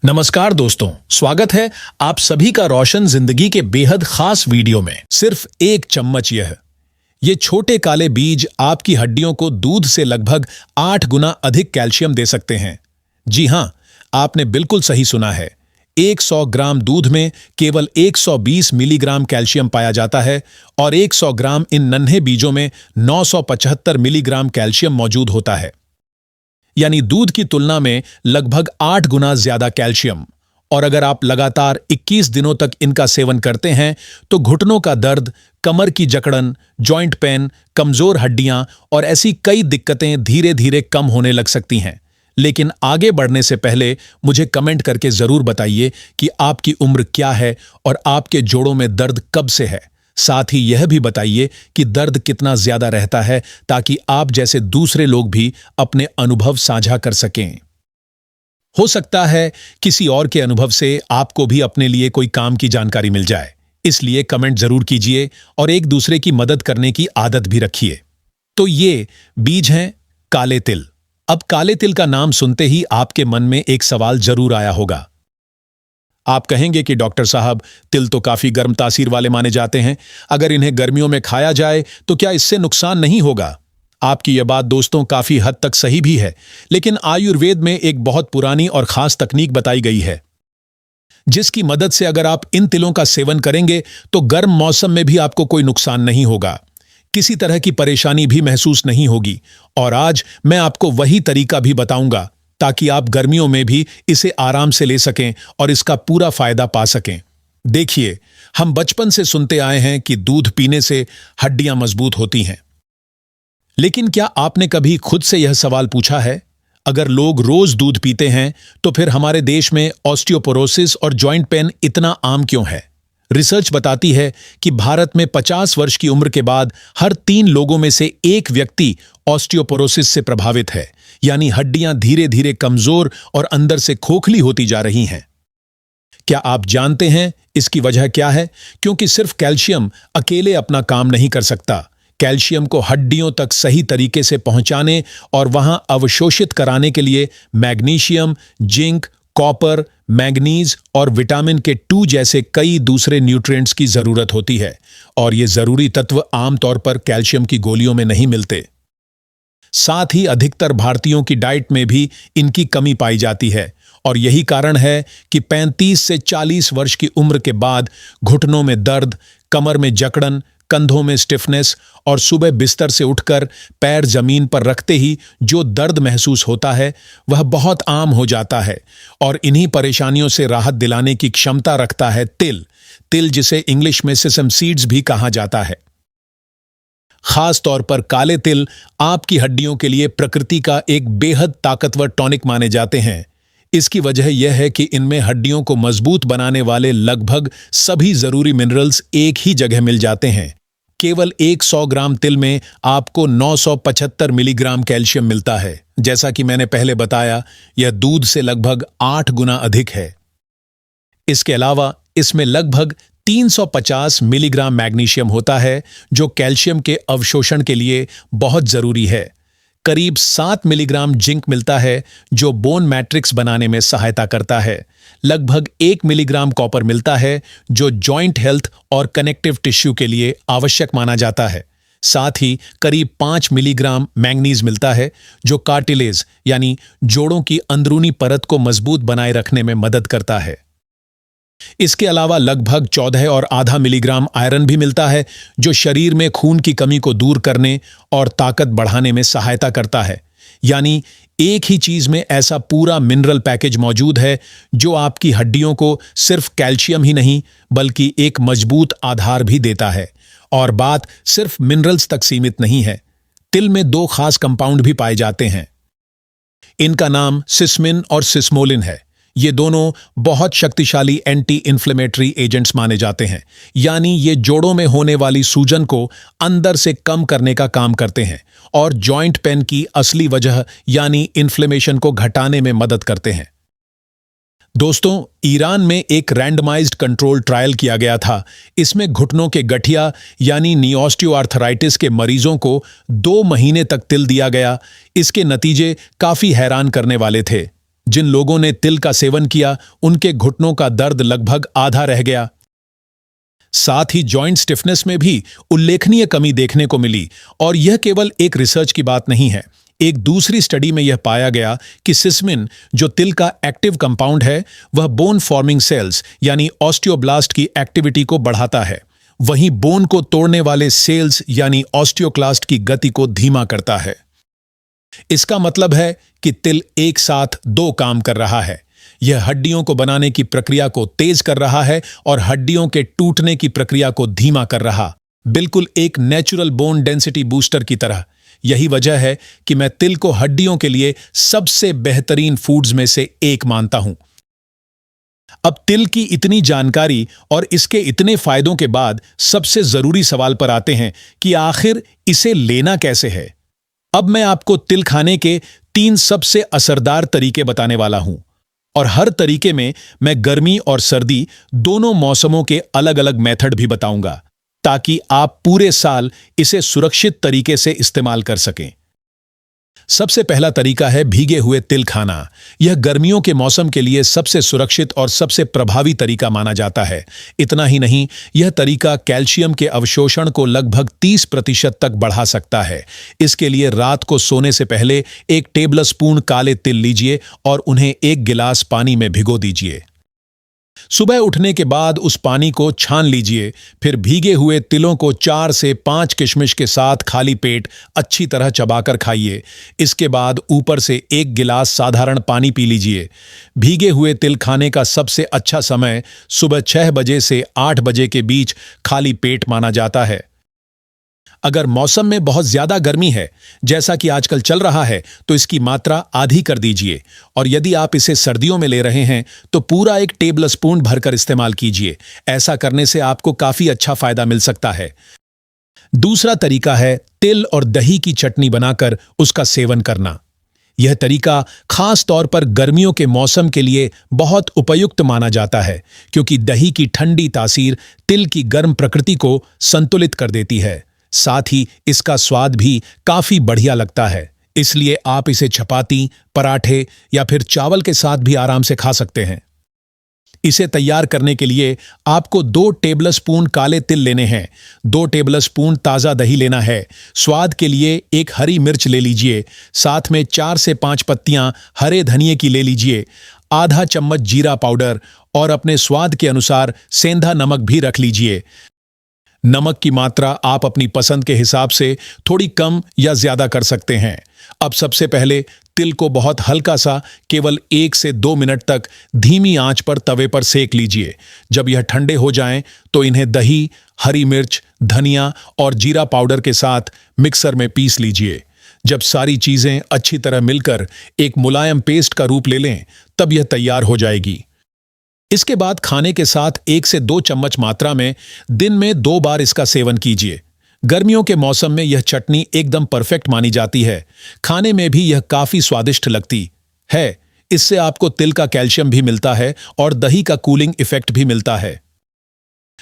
नमस्कार दोस्तों, स्वागत है आप सभी का रोशन जिंदगी के बेहद खास वीडियो में। सिर्फ एक चम्मच ये छोटे काले बीज आपकी हड्डियों को दूध से लगभग 8 गुना अधिक कैल्शियम दे सकते हैं। जी हां, आपने बिल्कुल सही सुना है। 100 ग्राम दूध में केवल 120 मिलीग्राम कैल्शियम पाया जाता है और 100 ग्राम इन नन्हे बीजों में 975 मिलीग्राम कैल्शियम मौजूद होता है, यानी दूध की तुलना में लगभग 8 गुना ज्यादा कैल्शियम। और अगर आप लगातार 21 दिनों तक इनका सेवन करते हैं तो घुटनों का दर्द, कमर की जकड़न, जॉइंट पेन, कमजोर हड्डियां और ऐसी कई दिक्कतें धीरे धीरे कम होने लग सकती हैं। लेकिन आगे बढ़ने से पहले मुझे कमेंट करके जरूर बताइए कि आपकी उम्र क्या है और आपके जोड़ों में दर्द कब से है। साथ ही यह भी बताइए कि दर्द कितना ज्यादा रहता है, ताकि आप जैसे दूसरे लोग भी अपने अनुभव साझा कर सकें। हो सकता है किसी और के अनुभव से आपको भी अपने लिए कोई काम की जानकारी मिल जाए, इसलिए कमेंट जरूर कीजिए और एक दूसरे की मदद करने की आदत भी रखिए। तो ये बीज हैं काले तिल। अब काले तिल का नाम सुनते ही आपके मन में एक सवाल जरूर आया होगा। आप कहेंगे कि डॉक्टर साहब, तिल तो काफी गर्म तासीर वाले माने जाते हैं, अगर इन्हें गर्मियों में खाया जाए तो क्या इससे नुकसान नहीं होगा? आपकी यह बात दोस्तों काफी हद तक सही भी है, लेकिन आयुर्वेद में एक बहुत पुरानी और खास तकनीक बताई गई है, जिसकी मदद से अगर आप इन तिलों का सेवन करेंगे तो गर्म मौसम में भी आपको कोई नुकसान नहीं होगा, किसी तरह की परेशानी भी महसूस नहीं होगी। और आज मैं आपको वही तरीका भी बताऊंगा ताकि आप गर्मियों में भी इसे आराम से ले सकें और इसका पूरा फायदा पा सकें। देखिए, हम बचपन से सुनते आए हैं कि दूध पीने से हड्डियां मजबूत होती हैं, लेकिन क्या आपने कभी खुद से यह सवाल पूछा है, अगर लोग रोज दूध पीते हैं तो फिर हमारे देश में ऑस्टियोपोरोसिस और जॉइंट पेन इतना आम क्यों है? रिसर्च बताती है कि भारत में 50 वर्ष की उम्र के बाद हर 3 लोगों में से एक व्यक्ति ऑस्टियोपोरोसिस से प्रभावित है, यानी हड्डियां धीरे धीरे कमजोर और अंदर से खोखली होती जा रही हैं। क्या आप जानते हैं इसकी वजह क्या है? क्योंकि सिर्फ कैल्शियम अकेले अपना काम नहीं कर सकता। कैल्शियम को हड्डियों तक सही तरीके से पहुंचाने और वहां अवशोषित कराने के लिए मैग्नीशियम, जिंक, कॉपर, मैंगनीज और विटामिन के 2 जैसे कई दूसरे न्यूट्रिएंट्स की जरूरत होती है, और ये जरूरी तत्व आमतौर पर कैल्शियम की गोलियों में नहीं मिलते। साथ ही अधिकतर भारतीयों की डाइट में भी इनकी कमी पाई जाती है, और यही कारण है कि 35 से 40 वर्ष की उम्र के बाद घुटनों में दर्द, कमर में जकड़न, कंधों में स्टिफनेस और सुबह बिस्तर से उठकर पैर जमीन पर रखते ही जो दर्द महसूस होता है वह बहुत आम हो जाता है। और इन्हीं परेशानियों से राहत दिलाने की क्षमता रखता है तिल, जिसे इंग्लिश में सेसम सीड्स भी कहा जाता है। खास तौर पर काले तिल आपकी हड्डियों के लिए प्रकृति का एक बेहद ताकतवर टॉनिक माने जाते हैं। इसकी वजह यह है कि इनमें हड्डियों को मजबूत बनाने वाले लगभग सभी जरूरी मिनरल्स एक ही जगह मिल जाते हैं। केवल 100 ग्राम तिल में आपको 975 मिलीग्राम कैल्शियम मिलता है। जैसा कि मैंने पहले बताया, यह दूध से लगभग 8 गुना अधिक है। इसके अलावा इसमें लगभग 350 मिलीग्राम मैग्नीशियम होता है, जो कैल्शियम के अवशोषण के लिए बहुत जरूरी है। करीब 7 मिलीग्राम जिंक मिलता है, जो बोन मैट्रिक्स बनाने में सहायता करता है। लगभग 1 मिलीग्राम कॉपर मिलता है, जो जॉइंट हेल्थ और कनेक्टिव टिश्यू के लिए आवश्यक माना जाता है। साथ ही करीब 5 मिलीग्राम मैंगनीज मिलता है, जो कार्टिलेज यानी जोड़ों की अंदरूनी परत को मजबूत बनाए रखने में मदद करता है। इसके अलावा लगभग 14.5 मिलीग्राम आयरन भी मिलता है, जो शरीर में खून की कमी को दूर करने और ताकत बढ़ाने में सहायता करता है। यानी एक ही चीज में ऐसा पूरा मिनरल पैकेज मौजूद है, जो आपकी हड्डियों को सिर्फ कैल्शियम ही नहीं बल्कि एक मजबूत आधार भी देता है। और बात सिर्फ मिनरल्स तक सीमित नहीं है। तिल में 2 खास कंपाउंड भी पाए जाते हैं। इनका नाम सिस्मिन और सिस्मोलिन है। ये दोनों बहुत शक्तिशाली एंटी इन्फ्लेमेटरी एजेंट्स माने जाते हैं, यानी ये जोड़ों में होने वाली सूजन को अंदर से कम करने का काम करते हैं और जॉइंट पेन की असली वजह यानी इन्फ्लेमेशन को घटाने में मदद करते हैं। दोस्तों, ईरान में एक रैंडमाइज्ड कंट्रोल ट्रायल किया गया था। इसमें घुटनों के गठिया यानी नी ऑस्टियोआर्थराइटिस के मरीजों को 2 महीने तक तिल दिया गया। इसके नतीजे काफी हैरान करने वाले थे। जिन लोगों ने तिल का सेवन किया उनके घुटनों का दर्द लगभग आधा रह गया। साथ ही जॉइंट स्टिफनेस में भी उल्लेखनीय कमी देखने को मिली। और यह केवल एक रिसर्च की बात नहीं है। एक दूसरी स्टडी में यह पाया गया कि सिस्मिन, जो तिल का एक्टिव कंपाउंड है, वह बोन फॉर्मिंग सेल्स यानी ऑस्टियोब्लास्ट की एक्टिविटी को बढ़ाता है, वहीं बोन को तोड़ने वाले सेल्स यानी ऑस्टियोक्लास्ट की गति को धीमा करता है। इसका मतलब है कि तिल एक साथ दो काम कर रहा है। यह हड्डियों को बनाने की प्रक्रिया को तेज कर रहा है और हड्डियों के टूटने की प्रक्रिया को धीमा कर रहा, बिल्कुल एक नेचुरल बोन डेंसिटी बूस्टर की तरह। यही वजह है कि मैं तिल को हड्डियों के लिए सबसे बेहतरीन फूड्स में से एक मानता हूं। अब तिल की इतनी जानकारी और इसके इतने फायदों के बाद सबसे जरूरी सवाल पर आते हैं कि आखिर इसे लेना कैसे है। अब मैं आपको तिल खाने के 3 सबसे असरदार तरीके बताने वाला हूं, और हर तरीके में मैं गर्मी और सर्दी दोनों मौसमों के अलग अलग मेथड भी बताऊंगा, ताकि आप पूरे साल इसे सुरक्षित तरीके से इस्तेमाल कर सकें। सबसे पहला तरीका है भीगे हुए तिल खाना। यह गर्मियों के मौसम के लिए सबसे सुरक्षित और सबसे प्रभावी तरीका माना जाता है। इतना ही नहीं, यह तरीका कैल्शियम के अवशोषण को लगभग 30% तक बढ़ा सकता है। इसके लिए रात को सोने से पहले 1 टेबलस्पून काले तिल लीजिए और उन्हें 1 गिलास पानी में भिगो दीजिए। सुबह उठने के बाद उस पानी को छान लीजिए। फिर भीगे हुए तिलों को 4 से 5 किशमिश के साथ खाली पेट अच्छी तरह चबाकर खाइए। इसके बाद ऊपर से 1 गिलास साधारण पानी पी लीजिए। भीगे हुए तिल खाने का सबसे अच्छा समय सुबह 6 बजे से 8 बजे के बीच खाली पेट माना जाता है। अगर मौसम में बहुत ज्यादा गर्मी है, जैसा कि आजकल चल रहा है, तो इसकी मात्रा आधी कर दीजिए। और यदि आप इसे सर्दियों में ले रहे हैं तो पूरा 1 टेबलस्पून भरकर इस्तेमाल कीजिए। ऐसा करने से आपको काफी अच्छा फायदा मिल सकता है। दूसरा तरीका है तिल और दही की चटनी बनाकर उसका सेवन करना। यह तरीका खास तौर पर गर्मियों के मौसम के लिए बहुत उपयुक्त माना जाता है, क्योंकि दही की ठंडी तासीर तिल की गर्म प्रकृति को संतुलित कर देती है। साथ ही इसका स्वाद भी काफी बढ़िया लगता है, इसलिए आप इसे चपाती, पराठे या फिर चावल के साथ भी आराम से खा सकते हैं। इसे तैयार करने के लिए आपको 2 टेबलस्पून काले तिल लेने हैं, 2 टेबलस्पून ताज़ा दही लेना है, स्वाद के लिए 1 हरी मिर्च ले लीजिए, साथ में 4 से 5 पत्तियां हरे धनिये की ले लीजिए, आधा चम्मच जीरा पाउडर और अपने स्वाद के अनुसार सेंधा नमक भी रख लीजिए। नमक की मात्रा आप अपनी पसंद के हिसाब से थोड़ी कम या ज्यादा कर सकते हैं। अब सबसे पहले तिल को बहुत हल्का सा केवल 1 से 2 मिनट तक धीमी आंच पर तवे पर सेक लीजिए। जब यह ठंडे हो जाएं तो इन्हें दही, हरी मिर्च, धनिया और जीरा पाउडर के साथ मिक्सर में पीस लीजिए। जब सारी चीजें अच्छी तरह मिलकर एक मुलायम पेस्ट का रूप ले लें, तब यह तैयार हो जाएगी। इसके बाद खाने के साथ 1 से 2 चम्मच मात्रा में दिन में 2 बार इसका सेवन कीजिए। गर्मियों के मौसम में यह चटनी एकदम परफेक्ट मानी जाती है। खाने में भी यह काफी स्वादिष्ट लगती है। इससे आपको तिल का कैल्शियम भी मिलता है और दही का कूलिंग इफेक्ट भी मिलता है।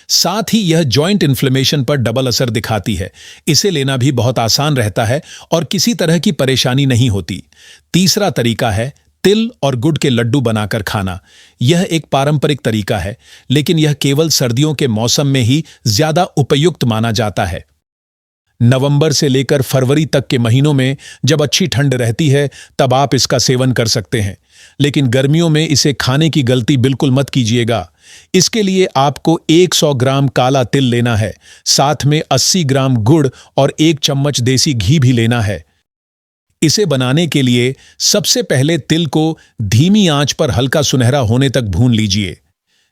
साथ ही यह जॉइंट इन्फ्लेमेशन पर डबल असर दिखाती है। इसे लेना भी बहुत आसान रहता है और किसी तरह की परेशानी नहीं होती। तीसरा तरीका है तिल और गुड़ के लड्डू बनाकर खाना। यह एक पारंपरिक तरीका है, लेकिन यह केवल सर्दियों के मौसम में ही ज्यादा उपयुक्त माना जाता है। नवंबर से लेकर फरवरी तक के महीनों में जब अच्छी ठंड रहती है, तब आप इसका सेवन कर सकते हैं, लेकिन गर्मियों में इसे खाने की गलती बिल्कुल मत कीजिएगा। इसके लिए आपको 100 ग्राम काला तिल लेना है, साथ में 80 ग्राम गुड़ और 1 चम्मच देसी घी भी लेना है। इसे बनाने के लिए सबसे पहले तिल को धीमी आंच पर हल्का सुनहरा होने तक भून लीजिए।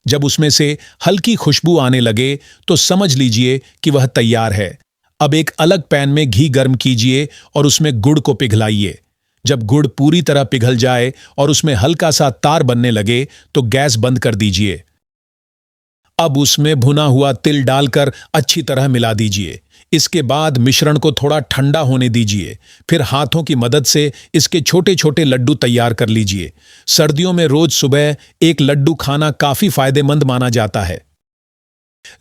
जब उसमें से हल्की खुशबू आने लगे तो समझ लीजिए कि वह तैयार है। अब एक अलग पैन में घी गर्म कीजिए और उसमें गुड़ को पिघलाइए। जब गुड़ पूरी तरह पिघल जाए और उसमें हल्का सा तार बनने लगे तो गैस बंद कर दीजिए। अब उसमें भुना हुआ तिल डालकर अच्छी तरह मिला दीजिए। इसके बाद मिश्रण को थोड़ा ठंडा होने दीजिए। फिर हाथों की मदद से इसके छोटे छोटे लड्डू तैयार कर लीजिए। सर्दियों में रोज सुबह 1 लड्डू खाना काफी फायदेमंद माना जाता है।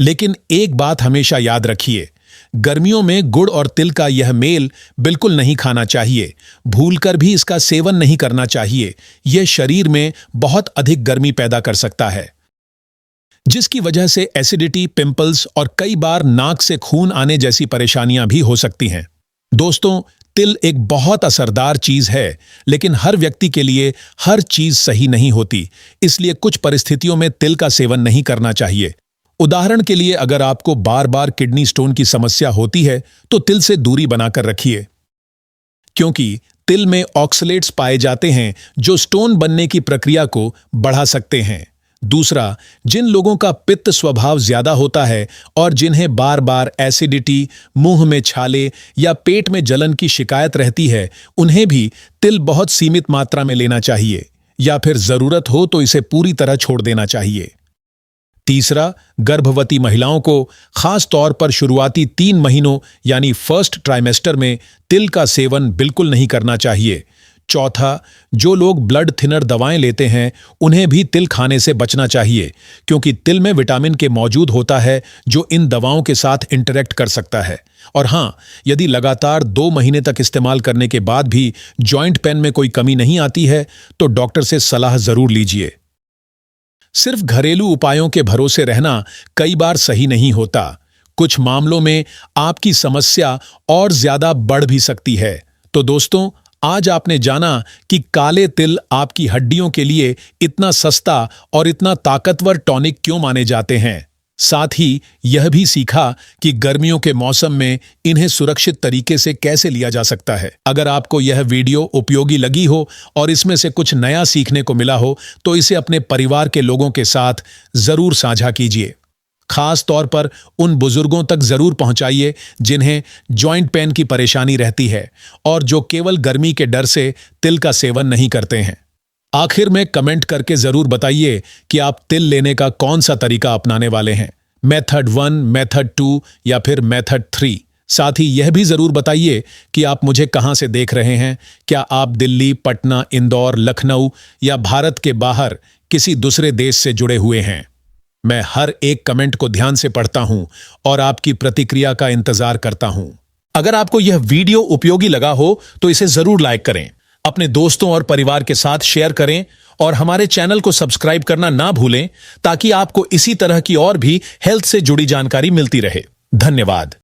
लेकिन एक बात हमेशा याद रखिए, गर्मियों में गुड़ और तिल का यह मेल बिल्कुल नहीं खाना चाहिए। भूलकर भी इसका सेवन नहीं करना चाहिए। यह शरीर में बहुत अधिक गर्मी पैदा कर सकता है, जिसकी वजह से एसिडिटी, पिंपल्स और कई बार नाक से खून आने जैसी परेशानियां भी हो सकती हैं। दोस्तों, तिल एक बहुत असरदार चीज है, लेकिन हर व्यक्ति के लिए हर चीज सही नहीं होती। इसलिए कुछ परिस्थितियों में तिल का सेवन नहीं करना चाहिए। उदाहरण के लिए, अगर आपको बार बार किडनी स्टोन की समस्या होती है तो तिल से दूरी बनाकर रखिए, क्योंकि तिल में ऑक्सलेट्स पाए जाते हैं जो स्टोन बनने की प्रक्रिया को बढ़ा सकते हैं। दूसरा, जिन लोगों का पित्त स्वभाव ज्यादा होता है और जिन्हें बार बार एसिडिटी, मुंह में छाले या पेट में जलन की शिकायत रहती है, उन्हें भी तिल बहुत सीमित मात्रा में लेना चाहिए, या फिर जरूरत हो तो इसे पूरी तरह छोड़ देना चाहिए। तीसरा, गर्भवती महिलाओं को खास तौर पर शुरुआती 3 महीनों यानी फर्स्ट ट्राइमेस्टर में तिल का सेवन बिल्कुल नहीं करना चाहिए। चौथा, जो लोग ब्लड थिनर दवाएं लेते हैं उन्हें भी तिल खाने से बचना चाहिए, क्योंकि तिल में विटामिन के मौजूद होता है जो इन दवाओं के साथ इंटरेक्ट कर सकता है। और हां, यदि लगातार 2 महीने तक इस्तेमाल करने के बाद भी जॉइंट पेन में कोई कमी नहीं आती है तो डॉक्टर से सलाह जरूर लीजिए। सिर्फ घरेलू उपायों के भरोसे रहना कई बार सही नहीं होता। कुछ मामलों में आपकी समस्या और ज्यादा बढ़ भी सकती है। तो दोस्तों, आज आपने जाना कि काले तिल आपकी हड्डियों के लिए इतना सस्ता और इतना ताकतवर टॉनिक क्यों माने जाते हैं। साथ ही यह भी सीखा कि गर्मियों के मौसम में इन्हें सुरक्षित तरीके से कैसे लिया जा सकता है। अगर आपको यह वीडियो उपयोगी लगी हो और इसमें से कुछ नया सीखने को मिला हो तो इसे अपने परिवार के लोगों के साथ जरूर साझा कीजिए। खास तौर पर उन बुजुर्गों तक जरूर पहुंचाइए जिन्हें जॉइंट पेन की परेशानी रहती है और जो केवल गर्मी के डर से तिल का सेवन नहीं करते हैं। आखिर में कमेंट करके जरूर बताइए कि आप तिल लेने का कौन सा तरीका अपनाने वाले हैं, मेथड 1, मेथड 2 या फिर मेथड 3। साथ ही यह भी जरूर बताइए कि आप मुझे कहां से देख रहे हैं। क्या आप दिल्ली, पटना, इंदौर, लखनऊ या भारत के बाहर किसी दूसरे देश से जुड़े हुए हैं। मैं हर एक कमेंट को ध्यान से पढ़ता हूं और आपकी प्रतिक्रिया का इंतजार करता हूं। अगर आपको यह वीडियो उपयोगी लगा हो तो इसे जरूर लाइक करें, अपने दोस्तों और परिवार के साथ शेयर करें और हमारे चैनल को सब्सक्राइब करना ना भूलें, ताकि आपको इसी तरह की और भी हेल्थ से जुड़ी जानकारी मिलती रहे। धन्यवाद।